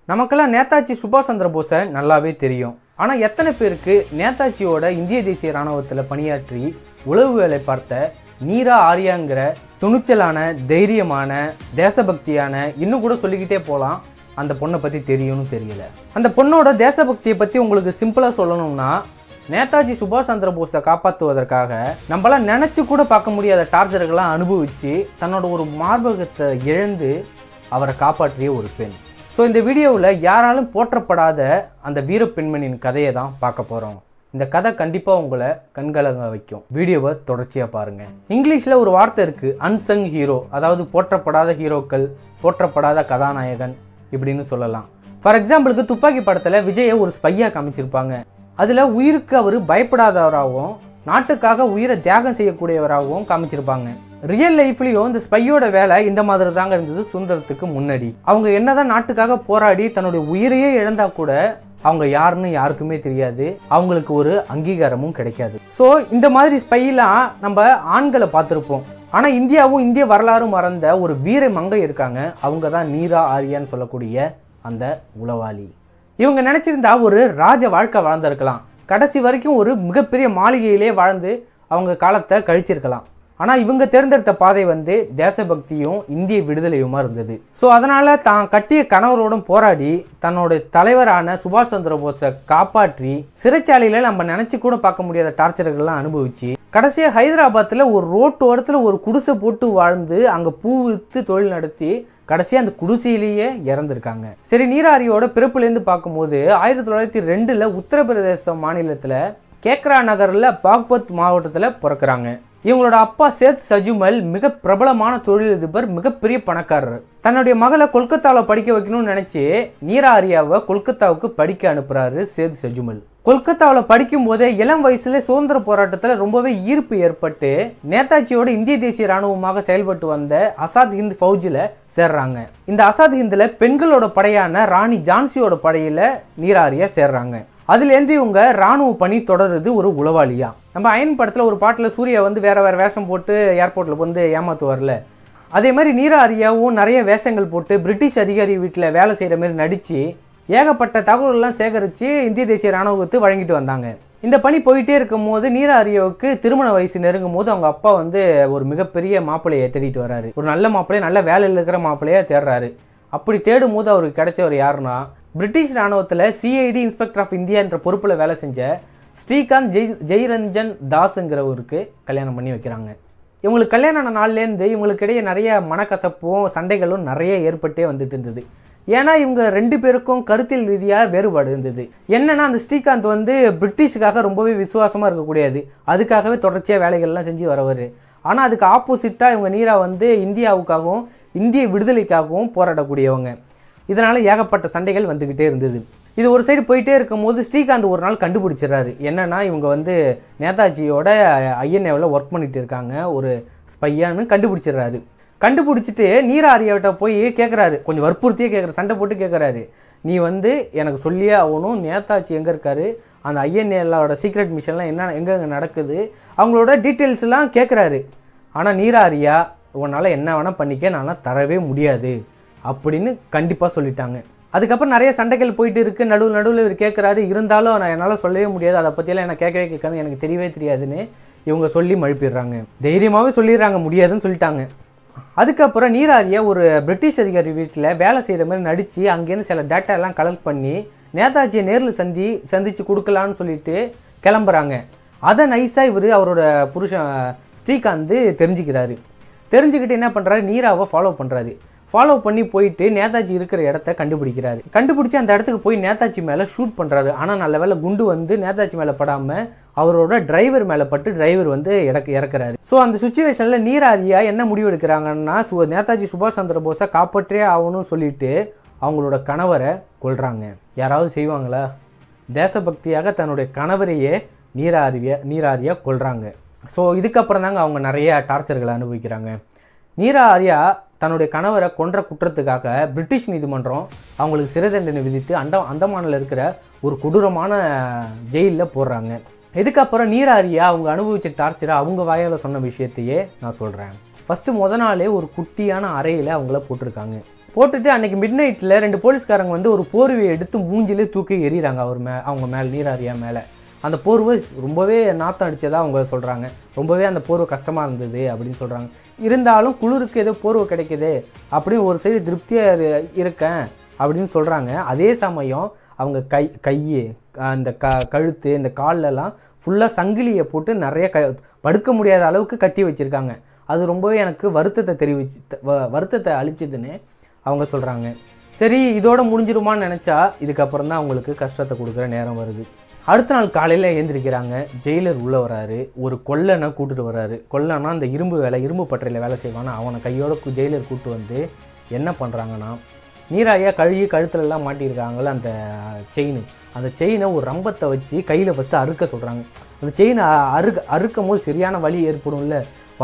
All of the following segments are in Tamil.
நமக்கெல்லாம் நேதாஜி சுபாஷ் சந்திர போஸை நல்லாவே தெரியும். ஆனால் எத்தனை பேருக்கு நேதாஜியோட இந்திய தேசிய இராணுவத்தில் பணியாற்றி உளவு வேலை பார்த்த நீரா ஆரியாங்கிற துணிச்சலான, தைரியமான, தேசபக்தியான, இன்னும் கூட சொல்லிக்கிட்டே போகலாம், அந்த பொண்ணை பற்றி தெரியும்னு தெரியல. அந்த பொண்ணோட தேசபக்தியை பற்றி உங்களுக்கு சிம்பிளாக சொல்லணும்னா, நேதாஜி சுபாஷ் சந்திர போஸை காப்பாற்றுவதற்காக நம்மளாம் நினச்சி கூட பார்க்க முடியாத டார்ச்சர்கள்லாம் அனுபவித்து தன்னோட ஒரு மார்பகத்தை இழந்து அவரை காப்பாற்றிய ஒரு பெண். ஸோ இந்த வீடியோவில் யாராலும் போற்றப்படாத அந்த வீர பெண்மணியின் கதையை தான் பார்க்க போகிறோம். இந்த கதை கண்டிப்பாக உங்களை கண்கலங்க வைக்கும். வீடியோவை தொடர்ச்சியாக பாருங்கள். இங்கிலீஷில் ஒரு வார்த்தை இருக்குது, அன்சங் ஹீரோ, அதாவது போற்றப்படாத ஹீரோக்கள், போற்றப்படாத கதாநாயகன் இப்படின்னு சொல்லலாம். ஃபார் எக்ஸாம்பிளுக்கு துப்பாக்கி படத்தில் விஜயை ஒரு ஸ்பையாக காமிச்சிருப்பாங்க. அதில் உயிருக்கு அவர் பயப்படாதவராகவும் நாட்டுக்காக உயிரை தியாகம் செய்யக்கூடியவராகவும் காமிச்சிருப்பாங்க. ரியல் லைஃப்லேயும் இந்த ஸ்பையோட வேலை இந்த மாதிரி தாங்க இருந்தது. சுதந்திரத்துக்கு முன்னாடி அவங்க என்னதான் நாட்டுக்காக போராடி தன்னுடைய உயிரையே இழந்தா கூட அவங்க யாருன்னு யாருக்குமே தெரியாது, அவங்களுக்கு ஒரு அங்கீகாரமும் கிடைக்காது. ஸோ இந்த மாதிரி ஸ்பைலாம் நம்ம ஆண்களை பார்த்துருப்போம். ஆனால் இந்தியாவும் இந்திய வரலாறும் மறந்த ஒரு வீர மங்கை இருக்காங்க. அவங்க தான் நீரா ஆரியான்னு சொல்லக்கூடிய அந்த உளவாளி. இவங்க நினச்சிருந்தா ஒரு ராஜ வாழ்க்கை வாழ்ந்திருக்கலாம். கடைசி வரைக்கும் ஒரு மிகப்பெரிய மாளிகையிலே வாழ்ந்து அவங்க காலத்தை கழிச்சிருக்கலாம். ஆனால் இவங்க தேர்ந்தெடுத்த பாதை தேசபக்தியும் இந்திய விடுதலையுமா இருந்தது. ஸோ அதனால் தான் கட்டிய கணவரோடும் போராடி தன்னோட தலைவரான சுபாஷ் சந்திர போஸை காப்பாற்றி சிறைச்சாலையில் நம்ம நினச்சி கூட பார்க்க முடியாத டார்ச்சர்கள்லாம் அனுபவிச்சு கடைசியாக ஹைதராபாத்தில் ஒரு ரோட்டு ஓரத்தில் ஒரு குடிசை போட்டு வாழ்ந்து அங்கே பூ விற்று தொழில் நடத்தி கடைசியாக அந்த குடிசையிலேயே இறந்துருக்காங்க. சரி, நீராரியோட பிறப்புலேருந்து பார்க்கும்போது 1902 உத்தரப்பிரதேச மாநிலத்தில் கேக்ரா நகரில் பாக்பத் மாவட்டத்தில் பிறக்கிறாங்க. இவங்களோட அப்பா சேத் சஜுமல் மிக பிரபலமான தொழிலதிபர், மிகப்பெரிய பணக்காரர். தன்னுடைய மகளை கொல்கத்தாவில் படிக்க வைக்கணும்னு நினச்சி நீரா ஆரியாவை கொல்கத்தாவுக்கு படிக்க அனுப்புகிறாரு சேத் சஜுமல். கொல்கத்தாவில் படிக்கும் போதே இளம் வயசுல சுதந்திர போராட்டத்தில் ரொம்பவே ஈர்ப்பு ஏற்பட்டு நேதாஜியோட இந்திய தேசிய இராணுவமாக செயல்பட்டு வந்த ஆசாத் ஹிந்த் ஃபௌஜில் சேர்றாங்க. இந்த ஆசாத் ஹிந்தில் பெண்களோட படையான ராணி ஜான்சியோட படையில் நீரா ஆரியா சேர்றாங்க. அதுலேருந்து இவங்க ராணுவ பணி தொடருது ஒரு உளவாளியா. நம்ம அயன் படத்தில் ஒரு பாட்டில் சூர்யா வேற வேஷம் போட்டு ஏர்போர்ட்டில் ஏமாற்றுவார்ல, அதே மாதிரி நீரா ஆரியாவும் நிறைய வேஷங்கள் போட்டு பிரிட்டிஷ் அதிகாரி வீட்டில் வேலை செய்கிற மாதிரி நடித்து ஏகப்பட்ட தகவல்கள்லாம் சேகரித்து இந்திய தேசிய இராணுவத்தை வழங்கிட்டு வந்தாங்க. இந்த பணி போயிட்டே இருக்கும் போது நீரா ஆரியாவுக்கு திருமண வயசு நெருங்கும் போது அவங்க அப்பா ஒரு மிகப்பெரிய மாப்பிள்ளையை தேடிட்டு வர்றாரு. ஒரு நல்ல மாப்பிள்ளையை, நல்ல வேலையில் இருக்கிற மாப்பிள்ளையை தேடுறாரு. அப்படி தேடும் போது அவருக்கு கிடைச்சவர் யாருன்னா, பிரிட்டிஷ் இராணுவத்தில் சிஐடி இன்ஸ்பெக்டர் ஆஃப் இந்தியா என்ற பொறுப்பில் வேலை செஞ்ச ஸ்ரீகாந்த் ஜெய்ரஞ்சன் தாஸுங்கிறவருக்கு கல்யாணம் பண்ணி வைக்கிறாங்க. இவங்களுக்கு கல்யாணம் ஆன நாள்லேருந்து இவங்களுக்கு இடையே நிறைய மனக்கசப்பும் சண்டைகளும் நிறைய ஏற்பட்டே வந்துட்டு இருந்தது. ஏன்னா இவங்க ரெண்டு பேருக்கும் கருத்தியல் ரீதியாக வேறுபாடு இருந்தது. என்னன்னா, அந்த ஸ்ரீகாந்த் பிரிட்டிஷுக்காக ரொம்பவே விசுவாசமாக இருக்கக்கூடியது, அதுக்காகவே தொடர்ச்சியாக வேலைகள்லாம் செஞ்சு வரவர். ஆனால் அதுக்கு ஆப்போசிட்டாக இவங்க நீரா இந்தியாவுக்காகவும் இந்திய விடுதலைக்காகவும் போராடக்கூடியவங்க. இதனால் ஏகப்பட்ட சண்டைகள் வந்துக்கிட்டே இருந்தது. இது ஒரு சைடு போயிட்டே இருக்கும் போது ஸ்ரீகாந்த் ஒரு நாள் கண்டுபிடிச்சிடறாரு. என்னன்னா, இவங்க நேதாஜியோட ஐஎன்ஏவில் ஒர்க் பண்ணிட்டு இருக்காங்க, ஒரு ஸ்பையான்னு கண்டுபிடிச்சிடுறாரு. கண்டுபிடிச்சிட்டு நீரா ஆரியாவிட்ட போய் கேட்குறாரு, கொஞ்சம் வற்புறுத்தியே கேட்குற, சண்டை போட்டு கேட்குறாரு, நீ எனக்கு சொல்லியே ஆகணும், நேதாஜி எங்கே இருக்காரு, அந்த ஐஎன்ஏலோட சீக்ரெட் மிஷன்லாம் என்ன எங்கே நடக்குது, அவங்களோட டீட்டெயில்ஸ்லாம் கேட்குறாரு. ஆனால் நீரா ஆரியா, உன்னால் என்ன வேணால் பண்ணிக்க, நான் தரவே முடியாது அப்படின்னு கண்டிப்பாக சொல்லிட்டாங்க. அதுக்கப்புறம் நிறைய சண்டைகள் போயிட்டு இருக்குது. நடுவில் இவர் கேட்குறாரு, இருந்தாலும் நான் என்னால் சொல்லவே முடியாது, அதை பற்றியெல்லாம் எனக்கு கேட்கவே கேட்காது, எனக்கு தெரியவே தெரியாதுன்னு இவங்க சொல்லி மழுப்பிடுறாங்க. தைரியமாகவே சொல்லிடுறாங்க, முடியாதுன்னு சொல்லிட்டாங்க. அதுக்கப்புறம் நீரா ஆரியா ஒரு பிரிட்டிஷ் அதிகாரி வீட்டில் வேலை செய்கிற மாதிரி நடித்து அங்கேருந்து சில டேட்டா எல்லாம் கலெக்ட் பண்ணி நேதாஜியை நேரில் சந்தித்து கொடுக்கலான்னு சொல்லிட்டு கிளம்புறாங்க. அதை நைஸாக அவரோட புருஷன் ஸ்ரீகாந்த் தெரிஞ்சுக்கிறாரு. தெரிஞ்சுக்கிட்டு என்ன பண்ணுறாரு, நீராவை ஃபாலோ பண்ணி போயிட்டு நேதாஜி இருக்கிற இடத்த கண்டுபிடிக்கிறாரு. கண்டுபிடிச்சி அந்த இடத்துக்கு போய் நேதாஜி மேலே ஷூட் பண்ணுறாரு. ஆனால் நல்ல வேளை குண்டு நேதாஜி மேலே படாமல் அவரோட டிரைவர் மேலே பட்டு டிரைவர் இறக்குறாரு. ஸோ அந்த சுச்சுவேஷனில் நீரா ஆரியா என்ன முடிவு எடுக்கிறாங்கன்னா, நேதாஜி சுபாஷ் சந்திர போஸை காப்பாற்றே ஆகணும்னு சொல்லிட்டு அவங்களோட கணவரை கொல்றாங்க. யாராவது செய்வாங்களா? தேசபக்தியாக தன்னுடைய கணவரையே நீரா ஆரியா கொல்றாங்க. ஸோ இதுக்கப்புறம் தாங்க அவங்க நிறைய டார்ச்சர்களை அனுபவிக்கிறாங்க. நீரா ஆரியா தன்னுடைய கணவரை கொன்ற குற்றத்துக்காக பிரிட்டிஷ் நீதிமன்றம் அவங்களுக்கு சிறை தண்டனை விதித்து அந்தமானில் இருக்கிற ஒரு கொடூரமான ஜெயிலில் போடுறாங்க. இதுக்கப்புறம் நீரா ஆரியா அவங்க அனுபவித்த டார்ச்சரை அவங்க வாயால் சொன்ன விஷயத்தையே நான் சொல்கிறேன். ஃபஸ்ட்டு நாளே ஒரு குட்டியான அறையில் அவங்கள போட்டிருக்காங்க. போட்டுட்டு அன்றைக்கி மிட் நைட்டில் 2 போலீஸ்காரங்க வந்து ஒரு போர்வையை எடுத்து மூஞ்சிலே தூக்கி எறிகிறாங்க அவங்க மேலே, நீராரியா மேலே. அந்த போர்வை ரொம்பவே நாத்தம் அடித்ததாக அவங்க சொல்கிறாங்க. ரொம்பவே அந்த போர்வை கஷ்டமாக இருந்தது அப்படின்னு சொல்கிறாங்க. இருந்தாலும் குளிருக்கு ஏதோ போர்வை கிடைக்கிது அப்படின்னு ஒரு சைடு திருப்தியாக இருக்கேன் அப்படின்னு சொல்கிறாங்க. அதே சமயம் அவங்க கை அந்த கழுத்து இந்த கால்லெல்லாம் ஃபுல்லாக சங்கிலியை போட்டு நிறைய படுக்க முடியாத அளவுக்கு கட்டி வச்சுருக்காங்க. அது ரொம்பவே எனக்கு வருத்தத்தை அளிச்சதுன்னு அவங்க சொல்கிறாங்க. சரி, இதோட முடிஞ்சிருமான்னு நினச்சா இதுக்கப்புறம் தான் அவங்களுக்கு கஷ்டத்தை கொடுக்குற நேரம் வருது. அடுத்த நாள் காலையில் எழுந்திரிக்கிறாங்க. ஜெயிலர் உள்ளே வராரு. ஒரு கொல்லனை கூப்பிட்டு வர்றாரு. கொல்லனா அந்த இரும்பு பட்டறையில் வேலை செய்வானா அவனை கையோட ஜெயிலர் கூப்பிட்டு வந்து என்ன பண்ணுறாங்கன்னா, நீராரியா கழுத்துலலாம் மாட்டியிருக்காங்கள அந்த செயினை ஒரு ரம்பத்தை வச்சு கையில் ஃபஸ்ட்டு அறுக்க சொல்கிறாங்க. அந்த செயினை அறுக்கும் போது சரியான வலி ஏற்படும்ல.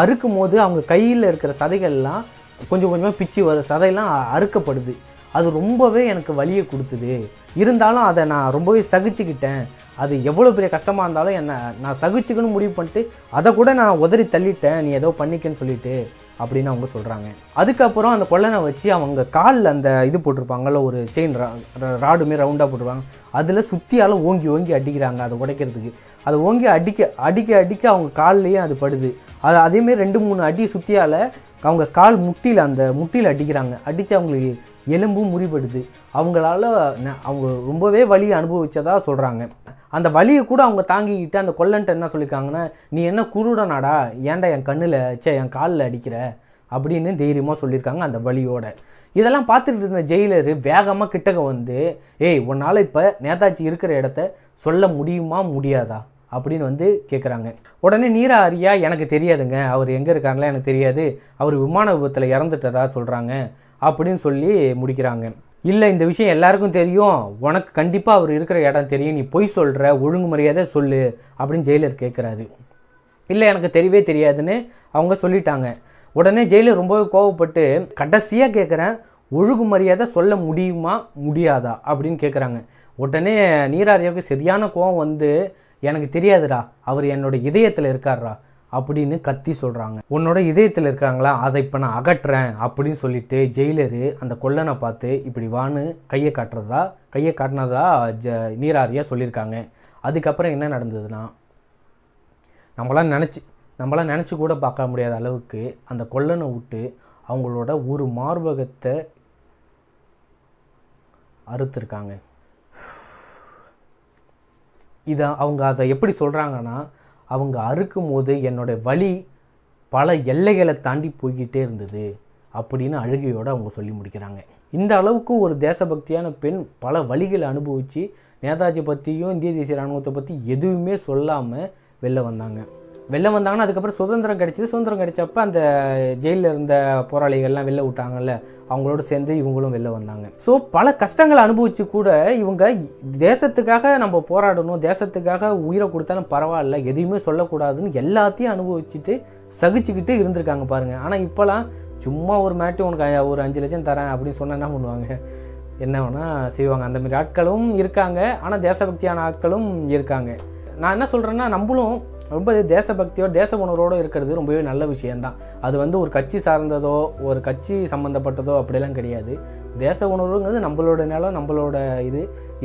அறுக்கும் போது அவங்க கையில் இருக்கிற சதைகள்லாம் கொஞ்சம் கொஞ்சமாக பிச்சு சதையெல்லாம் அறுக்கப்படுது. அது ரொம்பவே எனக்கு வலியை கொடுத்துது. இருந்தாலும் அதை நான் ரொம்பவே சகிச்சுக்கிட்டேன். அது எவ்வளோ பெரிய கஷ்டமாக இருந்தாலும் நான் சகிச்சுக்கணும் முடிவு பண்ணிட்டு அதை கூட நான் உதறி தள்ளிட்டேன், நீ ஏதோ பண்ணிக்கன்னு சொல்லிட்டு அப்படின்னு அவங்க சொல்கிறாங்க. அதுக்கப்புறம் அந்த கொல்லனை வச்சு அவங்க காலில் அந்த இது போட்டிருப்பாங்கள்ல, ஒரு செயின் ராடுமே ரவுண்டாக போட்டிருப்பாங்க, அதில் சுற்றியால் ஓங்கி அடிக்கிறாங்க அதை உடைக்கிறதுக்கு. அதை ஓங்கி அடிக்க அவங்க கால்லையே அது படுது. அதேமாரி 2-3 அடி சுற்றியால் அவங்க கால் முட்டியில் அடிக்கிறாங்க. அடித்து அவங்களுக்கு எலும்பும் முறிபடுது. அவங்க ரொம்பவே வலியை அனுபவிச்சதாக சொல்கிறாங்க. அந்த வலியை கூட அவங்க தாங்கிக்கிட்டு அந்த கொல்லன்ட்ட என்ன சொல்லியிருக்காங்கன்னா, நீ என்ன குருடனாடா, ஏன்டா என் கண்ணில் என் காலில் அடிக்கிற அப்படின்னு தைரியமாக சொல்லியிருக்காங்க அந்த வலியோட. இதெல்லாம் பார்த்துட்டு இருந்த ஜெயிலரு வேகமாக கிட்டக்க வந்து, ஏய் உன்னால் இப்போ நேதாஜி இருக்கிற இடத்த சொல்ல முடியுமா முடியாதா அப்படின்னு வந்து கேட்குறாங்க. உடனே நீராரியா எனக்கு தெரியாதுங்க, அவர் எங்கே இருக்காங்களா எனக்கு தெரியாது, அவர் விமான விபத்தில் இறந்துட்டதா சொல்கிறாங்க அப்படின்னு சொல்லி முடிக்கிறாங்க. இல்லை, இந்த விஷயம் எல்லாருக்கும் தெரியும், உனக்கு கண்டிப்பாக அவர் இருக்கிற இடம் தெரியும், நீ பொய் சொல்கிற, ஒழுங்குமுறையாத சொல்லு அப்படின்னு ஜெயிலர் கேட்குறாரு. இல்லை, எனக்கு தெரியவே தெரியாதுன்னு அவங்க சொல்லிட்டாங்க. உடனே ஜெயிலர் ரொம்பவே கோவப்பட்டு கடைசியாக கேட்குறேன், ஒழுங்குமரியாதை சொல்ல முடியுமா முடியாதா அப்படின்னு கேட்குறாங்க. உடனே நீராரியாவுக்கு சரியான கோவம் வந்து, எனக்கு தெரியாதுடா, அவர் என்னோட இதயத்தில் இருக்கார்ரா அப்படின்னு கத்தி சொல்கிறாங்க. உன்னோட இதயத்தில் இருக்காங்களா, அதை இப்போ நான் அகற்றுறேன் அப்படின்னு சொல்லிட்டு ஜெயிலரு அந்த கொல்லனை பார்த்து இப்படி வான்னு கையை காட்டினதா நீராரியா சொல்லியிருக்காங்க. அதுக்கப்புறம் என்ன நடந்ததுன்னா, நம்மளாம் நினச்சி கூட பார்க்க முடியாத அளவுக்கு அந்த கொல்லனை விட்டு அவங்களோட ஒரு மார்பகத்தை அறுத்துருக்காங்க. அவங்க அதை எப்படி சொல்கிறாங்கன்னா, அவங்க அறுக்கும் போது என்னோட வலி பல எல்லைகளை தாண்டி போய்கிட்டே இருந்தது அப்படின்னு அழுகையோடு அவங்க சொல்லி முடிக்கிறாங்க. இந்த அளவுக்கு ஒரு தேசபக்தியான பெண் பல வழிகளை அனுபவித்து நேதாஜி பற்றியும் இந்திய தேசிய இராணுவத்தை பற்றி எதுவுமே சொல்லாமல் வெளில வந்தாங்கன்னா அதுக்கப்புறம் சுதந்திரம் கிடைச்சப்ப அந்த ஜெயிலில் இருந்த போராளிகள்லாம் வெளில விட்டாங்கல்ல, அவங்களோட சேர்ந்து இவங்களும் வெளில வந்தாங்க. ஸோ பல கஷ்டங்களை அனுபவித்து கூட இவங்க தேசத்துக்காக நம்ம போராடணும், தேசத்துக்காக உயிரை கொடுத்தாலும் பரவாயில்ல, எதையுமே சொல்லக்கூடாதுன்னு எல்லாத்தையும் அனுபவிச்சுட்டு சகிச்சுக்கிட்டு இருந்திருக்காங்க பாருங்கள். ஆனால் இப்போலாம் சும்மா ஒரு மேட்டு உனக்கு ஒரு 5 லட்சம் தரேன் அப்படின்னு சொன்னால் என்ன பண்ணுவாங்க, என்ன வேணால் செய்வாங்க. அந்தமாரி ஆட்களும் இருக்காங்க, ஆனால் தேசபக்தியான ஆட்களும் இருக்காங்க. நான் என்ன சொல்கிறேன்னா, நம்மளும் ரொம்ப தேசபக்தியோட தேச உணர்வோடு இருக்கிறது ரொம்பவே நல்ல விஷயந்தான். அது வந்து ஒரு கட்சி சார்ந்ததோ ஒரு கட்சி சம்மந்தப்பட்டதோ அப்படிலாம் கிடையாது. தேச உணர்வுங்கிறது நம்மளோட நிலம், நம்மளோட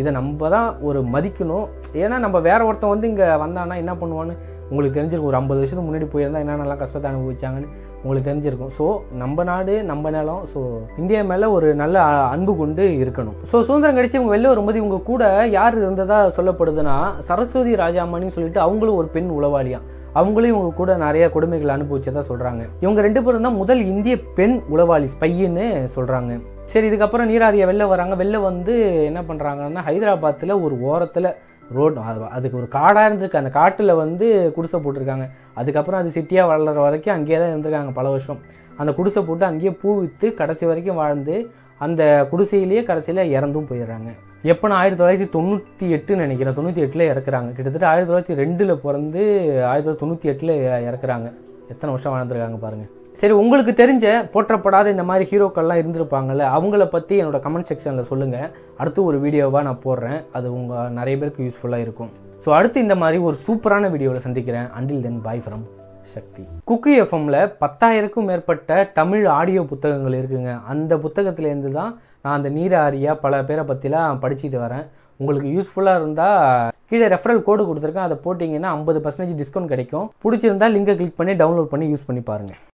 இதை நம்ம தான் ஒரு மதிக்கணும். ஏன்னா நம்ம வேற ஒருத்தன் வந்து இங்கே வந்தான்னா என்ன பண்ணுவான்னு உங்களுக்கு தெரிஞ்சிருக்கும். ஒரு 50 வருஷத்துக்கு முன்னாடி போயிருந்தால் என்னென்னலாம் கஷ்டத்தை அனுபவிச்சாங்கன்னு உங்களுக்கு தெரிஞ்சிருக்கும். ஸோ நம்ம நாடு நம்ம நிலம், ஸோ இந்தியா மேலே ஒரு நல்ல அன்பு கொண்டு இருக்கணும். ஸோ சுதந்திரம் கிடைச்சி இவங்க வெளில வரும்போது இவங்க கூட யார் இருந்ததா சொல்லப்படுதுன்னா, சரஸ்வதி ராஜாமணின்னு சொல்லிட்டு அவங்களும் ஒரு பெண் உளவாளியாம். அவங்களும் இவங்க கூட நிறைய கொடுமைகள் அனுபவிச்சதா சொல்கிறாங்க. இவங்க 2 பேரும் தான் முதல் இந்திய பெண் உளவாளி ஸ்பைன்னு சொல்கிறாங்க. சரி, இதுக்கப்புறம் நீராரியா வெளில வராங்க. வெளில வந்து என்ன பண்ணுறாங்கன்னா, ஹைதராபாத்தில் ஒரு ஓரத்தில் ரோடு, அதுக்கு ஒரு காடாக இருந்திருக்கு, அந்த காட்டில் வந்து குடிசை போட்டிருக்காங்க. அதுக்கப்புறம் அது சிட்டியாக வளர்கிற வரைக்கும் அங்கேயே தான் இருந்திருக்காங்க பல வருஷம். அந்த குடிசை போட்டு அங்கேயே பூ விற்று கடைசி வரைக்கும் வாழ்ந்து அந்த குடிசையிலேயே கடைசியில் இறந்தும் போயிடுறாங்க. எப்போனா 1998 நினைக்கிறேன், 98 இறக்குறாங்க. கிட்டத்தட்ட 1902 பிறந்து 1998 இறக்குறாங்க. எத்தனை வருஷம் வாழ்ந்துருக்காங்க பாருங்கள். சரி, உங்களுக்கு தெரிஞ்ச போற்றப்படாத இந்த மாதிரி ஹீரோக்கள்லாம் இருந்திருப்பாங்கள்ல, அவங்கள பற்றி என்னோட கமெண்ட் செக்ஷனில் சொல்லுங்கள். அடுத்து ஒரு வீடியோவாக நான் போடுறேன், அது நிறைய பேருக்கு யூஸ்ஃபுல்லாக இருக்கும். ஸோ அடுத்து இந்த மாதிரி ஒரு சூப்பரான வீடியோவில் சந்திக்கிறேன். அண்டில் தென், பாய் ஃப்ரம் சக்தி. குக்கு எஃப்எம்ல 10,000க்கும் மேற்பட்ட தமிழ் ஆடியோ புத்தகங்கள் இருக்குங்க. அந்த புத்தகத்திலேருந்து தான் நான் அந்த நீர ஆரியா பல பேரை பற்றிலாம் படிச்சுட்டு வரேன். உங்களுக்கு யூஸ்ஃபுல்லாக இருந்தால் கீழே ரெஃபரல் கோடு கொடுத்துருக்கேன், அதை போட்டிங்கன்னா 50% டிஸ்கவுண்ட் கிடைக்கும். பிடிச்சிருந்தா லிங்கை கிளிக் பண்ணி டவுன்லோட் பண்ணி யூஸ் பண்ணி பாருங்கள்.